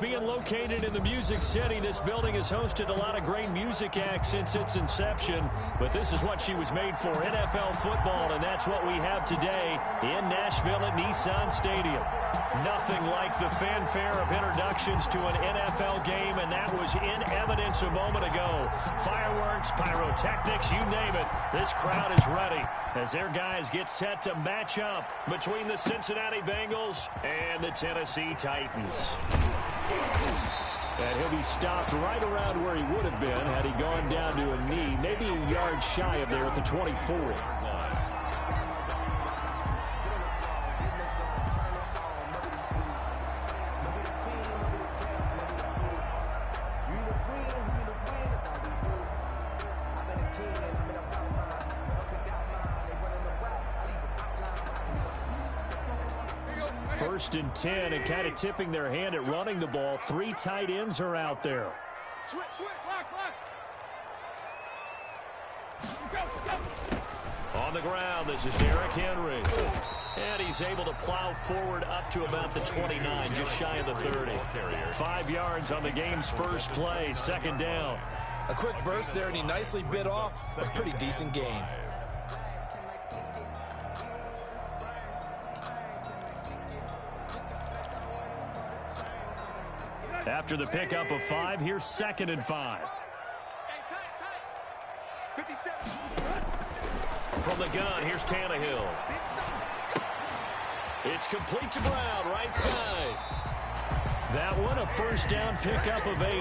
Being located in the Music City, this building has hosted a lot of great music acts since its inception, but this is what she was made for, NFL football, and that's what we have today in Nashville at Nissan Stadium. Nothing like the fanfare of introductions to an NFL game, and that was in evidence a moment ago. Fireworks, pyrotechnics, you name it. This crowd is ready as their guys get set to match up between the Cincinnati Bengals and the Tennessee Titans. And he'll be stopped right around where he would have been had he gone down to a knee, maybe a yard shy of there at the 24. First and 10, and kind of tipping their hand at running the ball. 3 tight ends are out there. On the ground, this is Derrick Henry. And he's able to plow forward up to about the 29, just shy of the 30. 5 yards on the game's first play, second down. A quick burst there, and he nicely bit off a pretty decent gain. After the pickup of 5, here's 2nd and 5. From the gun, here's Tannehill. It's complete to Brown, right side. That one, a first down pickup of 8.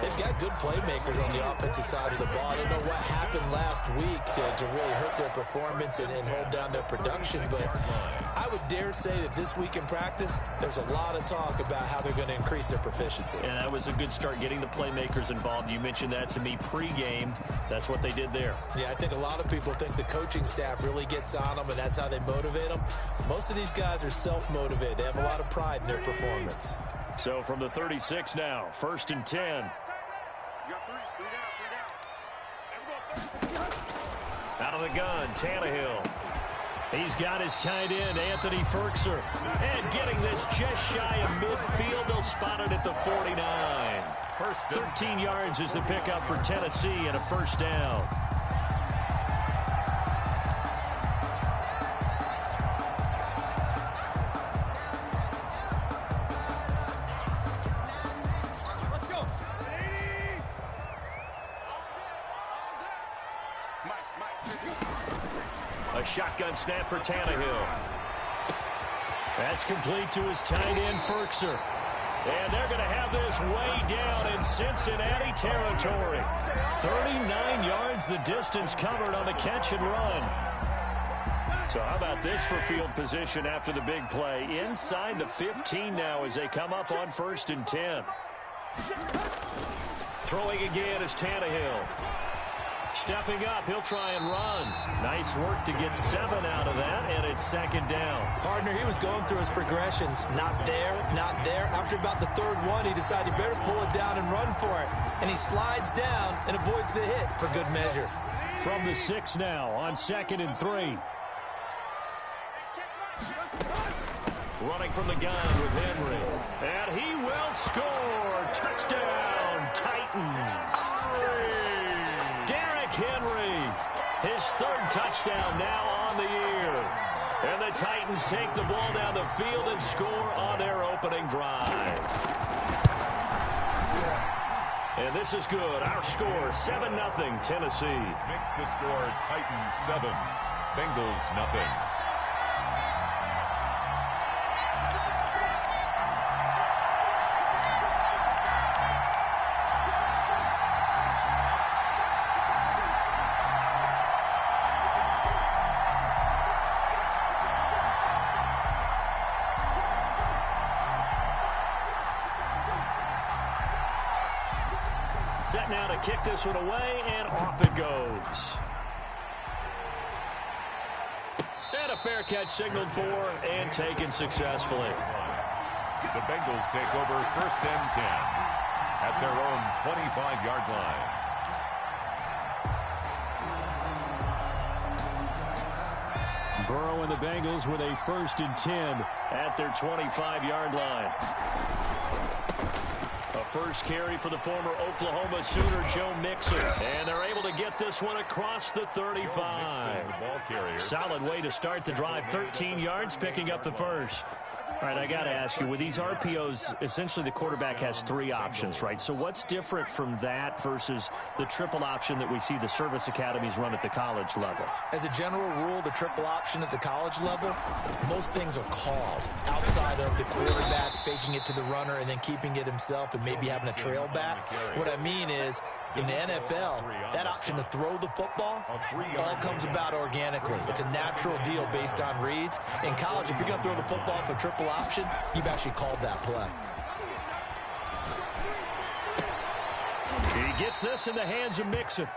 They've got good playmakers on the offensive side of the ball. I don't know what happened last week to really hurt their performance and hold down their production, but I would dare say that this week in practice, there's a lot of talk about how they're going to increase their proficiency. And that was a good start, getting the playmakers involved. You mentioned that to me pregame. That's what they did there. Yeah, I think a lot of people think the coaching staff really gets on them, and that's how they motivate them. Most of these guys are self-motivated. They have a lot of pride in their performance. So from the 36 now, 1st and 10. Out of the gun, Tannehill. He's got his tight end, Anthony Ferkser. And getting this just shy of midfield, they'll spot it at the 49. 13 yards is the pickup for Tennessee and a first down. A shotgun snap for Tannehill. That's complete to his tight end, Ferkser. And they're going to have this way down in Cincinnati territory. 39 yards the distance covered on the catch and run. So how about this for field position after the big play? Inside the 15 now as they come up on 1st and 10. Throwing again is Tannehill. Stepping up, he'll try and run. Nice work to get 7 out of that, and it's 2nd down. Partner, he was going through his progressions. Not there, not there. After about the 3rd one, he decided he better pull it down and run for it. And he slides down and avoids the hit for good measure. From the 6 now on 2nd and 3. Running from the gun with Henry. And he will score. Touchdown, Titans. Henry, his 3rd touchdown now on the year. And the Titans take the ball down the field and score on their opening drive. And this is good. Our score, 7-0 Tennessee. Makes the score Titans 7, Bengals nothing. Set now to kick this one away, and off it goes. And a fair catch signaled for and taken successfully. The Bengals take over 1st and 10 at their own 25-yard line. Burrow and the Bengals with a 1st and 10 at their 25-yard line. A first carry for the former Oklahoma Sooner, Joe Mixon. And they're able to get this one across the 35. Solid way to start the drive. 13 yards, picking up the first. All right, I got to ask you, with these RPOs, essentially the quarterback has 3 options, right? So what's different from that versus the triple option that we see the service academies run at the college level? As a general rule, the triple option at the college level, most things are called outside of the quarterback faking it to the runner and then keeping it himself and maybe having a trail back. What I mean is, in the NFL, that option to throw the football all comes about organically. It's a natural deal based on reads. In college, if you're going to throw the football for triple option, you've actually called that play. He gets this in the hands of Mixon.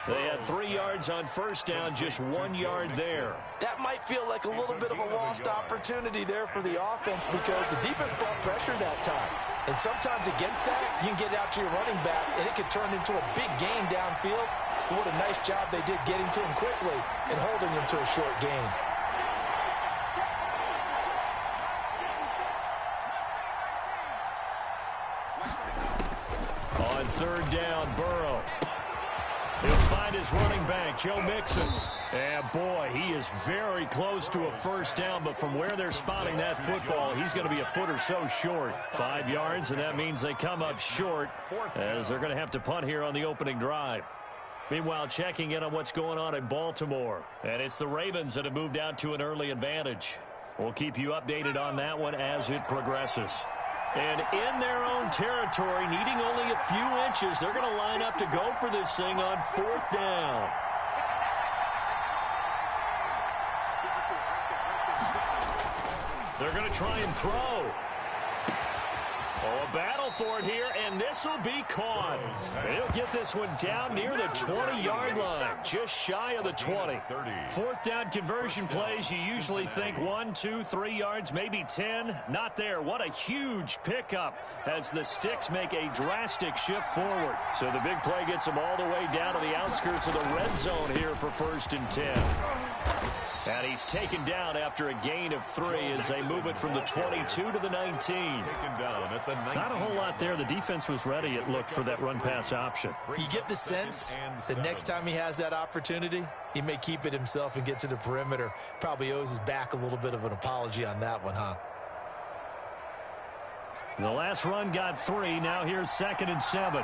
They had 3 yards on 1st down, just 1 yard there. That might feel like a little bit of a lost opportunity there for the offense because the defense brought pressure that time. And sometimes against that, you can get out to your running back, and it can turn into a big gain downfield. But what a nice job they did getting to him quickly and holding him to a short gain. On 3rd down, Burrow. He'll find his running back, Joe Mixon. And, boy, he is very close to a 1st down, but from where they're spotting that football, he's going to be a foot or so short. 5 yards, and that means they come up short as they're going to have to punt here on the opening drive. Meanwhile, checking in on what's going on in Baltimore. And it's the Ravens that have moved out to an early advantage. We'll keep you updated on that one as it progresses. And in their own territory, needing only a few inches, they're going to line up to go for this thing on 4th down. They're going to try and throw. Oh, a battle for it here, and this will be caught. They'll get this one down near the 20-yard line, just shy of the 20. 4th down conversion plays, you usually think 1, 2, 3 yards, maybe 10. Not there. What a huge pickup as the Sticks make a drastic shift forward. So the big play gets them all the way down to the outskirts of the red zone here for 1st and 10. And he's taken down after a gain of 3 as they move it from the 22 to the 19. Taken down at the 19. Not a whole lot there. The defense was ready, it looked, for that run-pass option. You get the sense that next time he has that opportunity, he may keep it himself and get to the perimeter. Probably owes his back a little bit of an apology on that one, huh? The last run got 3. Now here's 2nd and 7.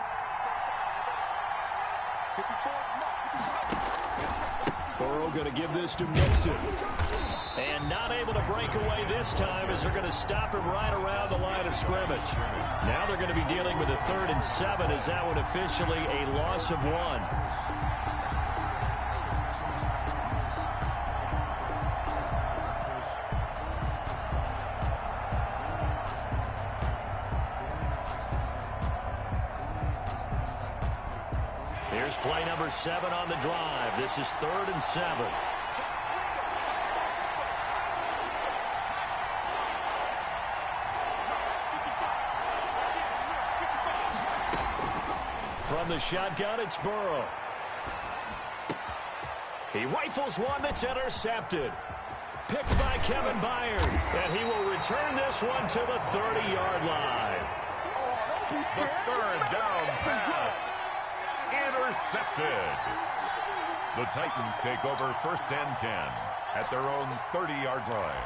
Burrow going to give this to Mixon. And not able to break away this time as they're going to stop him right around the line of scrimmage. Now they're going to be dealing with a 3rd and 7 as that one officially a loss of 1. Here's play number 7 on the drive. This is 3rd and 7. From the shotgun, it's Burrow. He rifles one that's intercepted. Picked by Kevin Byard. And he will return this one to the 30-yard line. The 3rd down pass. Intercepted. The Titans take over 1st and 10 at their own 30-yard line.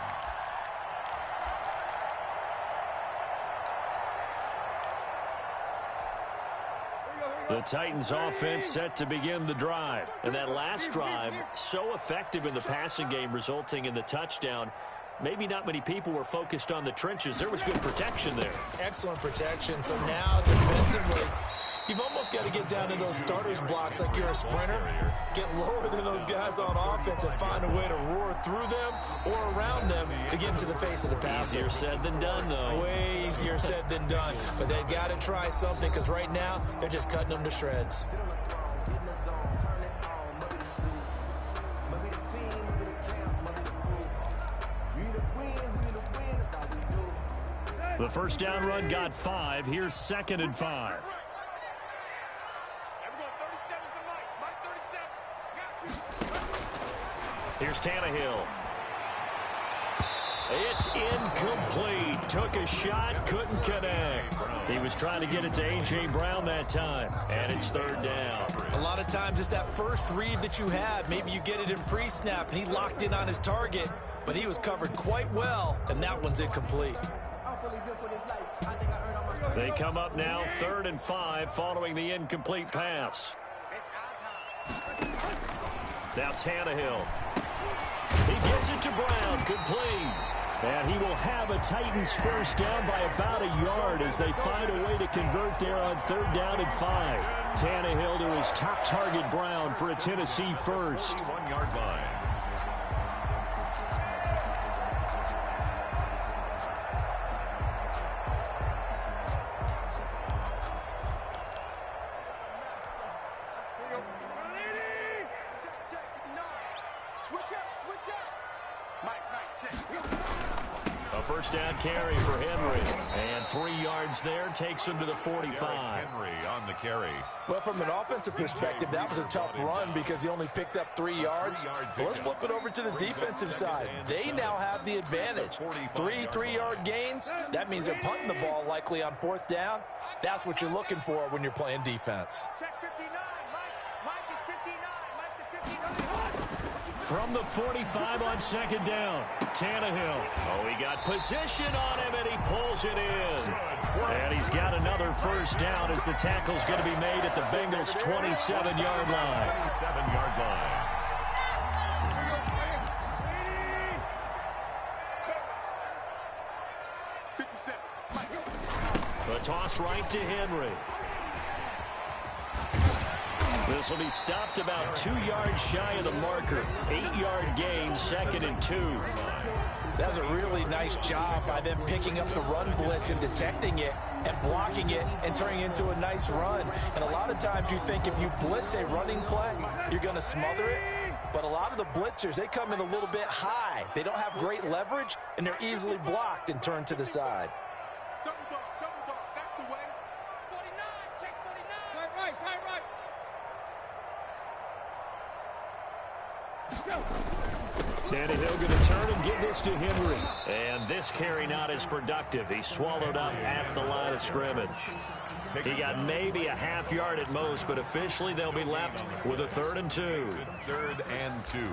The Titans offense set to begin the drive. And that last drive, so effective in the passing game, resulting in the touchdown. Maybe not many people were focused on the trenches. There was good protection there. Excellent protection. So now defensively, you've almost got to get down to those starters blocks like you're a sprinter. Get lower than those guys on offense and find a way to roar through them or around them to get into the face of the passer. Easier said than done, though. Way easier said than done. But they've got to try something because right now they're just cutting them to shreds. The first down run got 5. Here's 2nd and 5. Here's Tannehill. It's incomplete. Took a shot, couldn't connect. He was trying to get it to A.J. Brown that time, and it's 3rd down. A lot of times it's that first read that you have. Maybe you get it in pre-snap, and he locked in on his target, but he was covered quite well, and that one's incomplete. They come up now 3rd and 5 following the incomplete pass. Now Tannehill. He gets it to Brown, complete. And he will have a Titans first down by about a yard as they find a way to convert there on 3rd down and 5. Tannehill to his top target, Brown, for a Tennessee first. 1-yard line. A first down carry for Henry. And 3 yards there takes him to the 45. Henry on the carry. Well, from an offensive perspective, that was a tough run because he only picked up 3 yards. Well, let's flip it over to the defensive side. They now have the advantage. 3 3-yard gains. That means they're punting the ball likely on 4th down. That's what you're looking for when you're playing defense. From the 45 on 2nd down, Tannehill. Oh, he got position on him, and he pulls it in. And he's got another first down as the tackle's going to be made at the Bengals' 27-yard line. 27-yard line. The toss right to Henry. This will be stopped about 2 yards shy of the marker. 8-yard gain, 2nd and 2. That's a really nice job by them picking up the run blitz and detecting it and blocking it and turning it into a nice run. And a lot of times you think if you blitz a running play, you're going to smother it. But a lot of the blitzers, they come in a little bit high. They don't have great leverage, and they're easily blocked and turned to the side. Double dog, that's the way. 49, check 49. Right. Tannehill going to turn and give this to Henry. And this carry not as productive. He swallowed up at the line of scrimmage. He got maybe a half yard at most, but officially they'll be left with a 3rd and 2. 3rd and 2.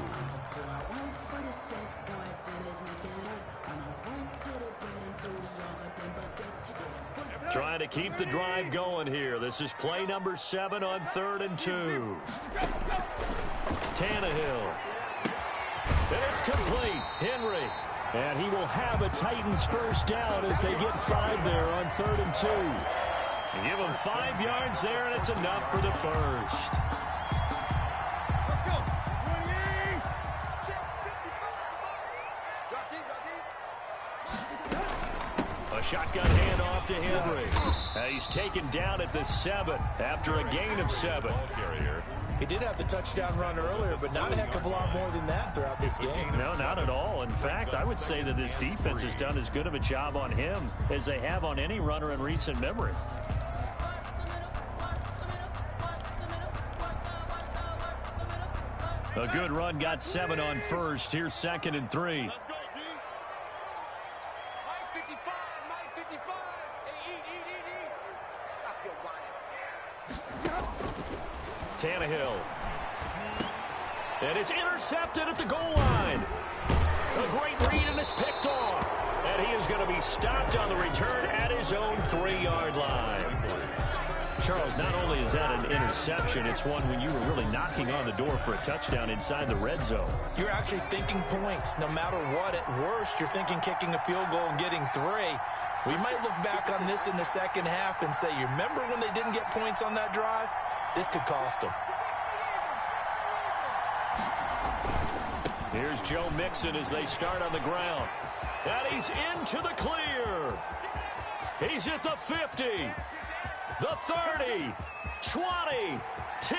Trying to keep the drive going here. This is play number 7 on 3rd and 2. Tannehill. And it's complete. Henry. And he will have a Titans first down as they get 5 there on 3rd and 2. Give him 5 yards there, and it's enough for the first. Let's go. A shotgun handoff to Henry. He's taken down at the 7 after a gain of 7. He did have the touchdown run earlier, but not a heck of a lot more than that throughout this game. No, not at all. In fact, I would say that this defense has done as good of a job on him as they have on any runner in recent memory. A good run, got 7 on first. Here's 2nd and 3. Let's go, D. Mike 55, Mike 55. Hey, eat. Stop your whining. Tannehill. And it's intercepted at the goal line. A great read, and it's picked off. And he is going to be stopped on the return at his own 3-yard line. Charles, not only is that an interception, it's one when you were really knocking on the door for a touchdown inside the red zone. You're actually thinking points. No matter what, at worst, you're thinking kicking a field goal and getting 3. We might look back on this in the second half and say, you remember when they didn't get points on that drive? This could cost them. Here's Joe Mixon as they start on the ground. And he's into the clear. He's at the 50, the 30, 20, 10,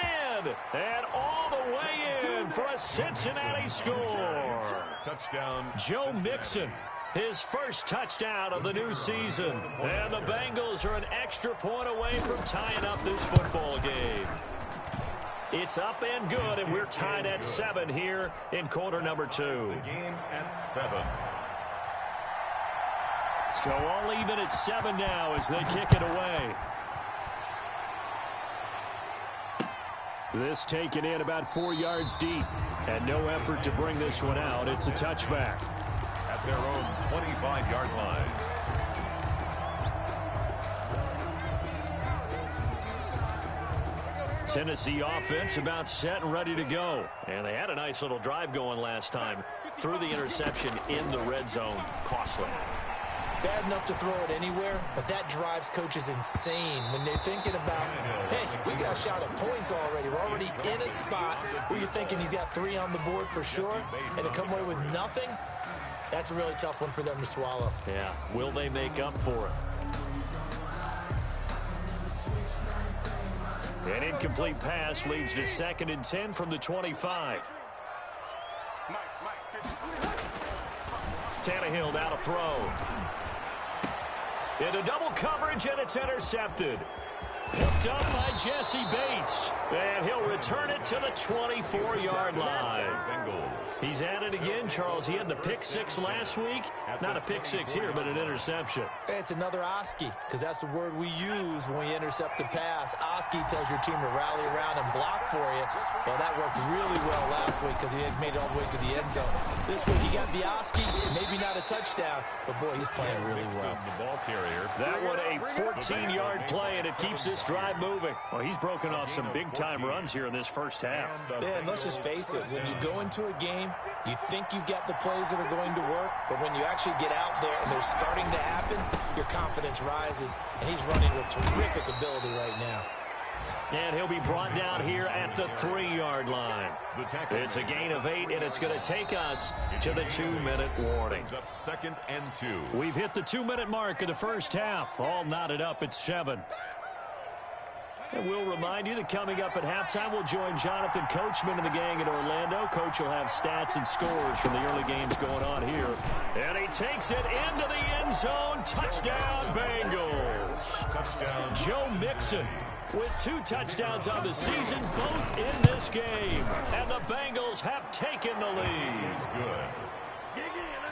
and all the way in for a Cincinnati score. Touchdown. Joe Mixon, his first touchdown of the new season. And the Bengals are an extra point away from tying up this football game. It's up and good, and we're tied at 7 here in quarter number 2. The game at 7. So all even at 7 now as they kick it away. This taken in about 4 yards deep, and no effort to bring this one out. It's a touchback. At their own 25-yard line. Tennessee offense about set and ready to go. And they had a nice little drive going last time. Threw the interception in the red zone. Costly. Bad enough to throw it anywhere, but that drives coaches insane when they're thinking about, hey, we got a shot at points already. We're already in a spot where you're thinking you got 3 on the board for sure, and to come away with nothing, that's a really tough one for them to swallow. Yeah, will they make up for it? An incomplete pass leads to 2nd and 10 from the 25. Tannehill now to throw. Into double coverage, and it's intercepted. Picked up by Jesse Bates. And he'll return it to the 24-yard line. He's at it again, Charles. He had the pick 6 last week. Not a pick 6 here, but an interception. Hey, it's another Oski, because that's the word we use when we intercept the pass. Oski tells your team to rally around and block for you. Well, that worked really well last week because he had made it all the way to the end zone. This week he got the Oski, maybe not a touchdown, but boy, he's playing really well. The ball carrier. That one a 14-yard play, and it keeps this drive moving. Well, he's broken off some big-time runs here in this first half. Yeah, and let's just face it. When you go into a game, you think you've got the plays that are going to work, but when you actually get out there and they're starting to happen, your confidence rises, and he's running with terrific ability right now. And he'll be brought down here at the 3-yard line. It's a gain of 8, and it's going to take us to the 2-minute warning. Up 2nd and 2. We've hit the 2-minute mark of the first half. All knotted up at 7. And we'll remind you that coming up at halftime, we'll join Jonathan Coachman and the gang in Orlando. Coach will have stats and scores from the early games going on here. And he takes it into the end zone. Touchdown, Bengals. Touchdown. Joe Mixon with 2 touchdowns on the season, both in this game. And the Bengals have taken the lead. Good.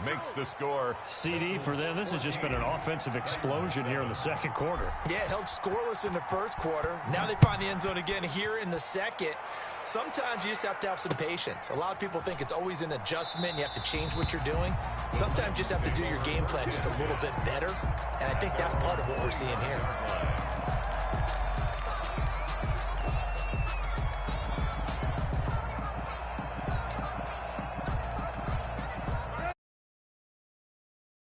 Makes the score. CD for them. This has just been an offensive explosion here in the second quarter. Yeah, held scoreless in the first quarter. Now they find the end zone again here in the second. Sometimes you just have to have some patience. A lot of people think it's always an adjustment. You have to change what you're doing. Sometimes you just have to do your game plan just a little bit better. And I think that's part of what we're seeing here.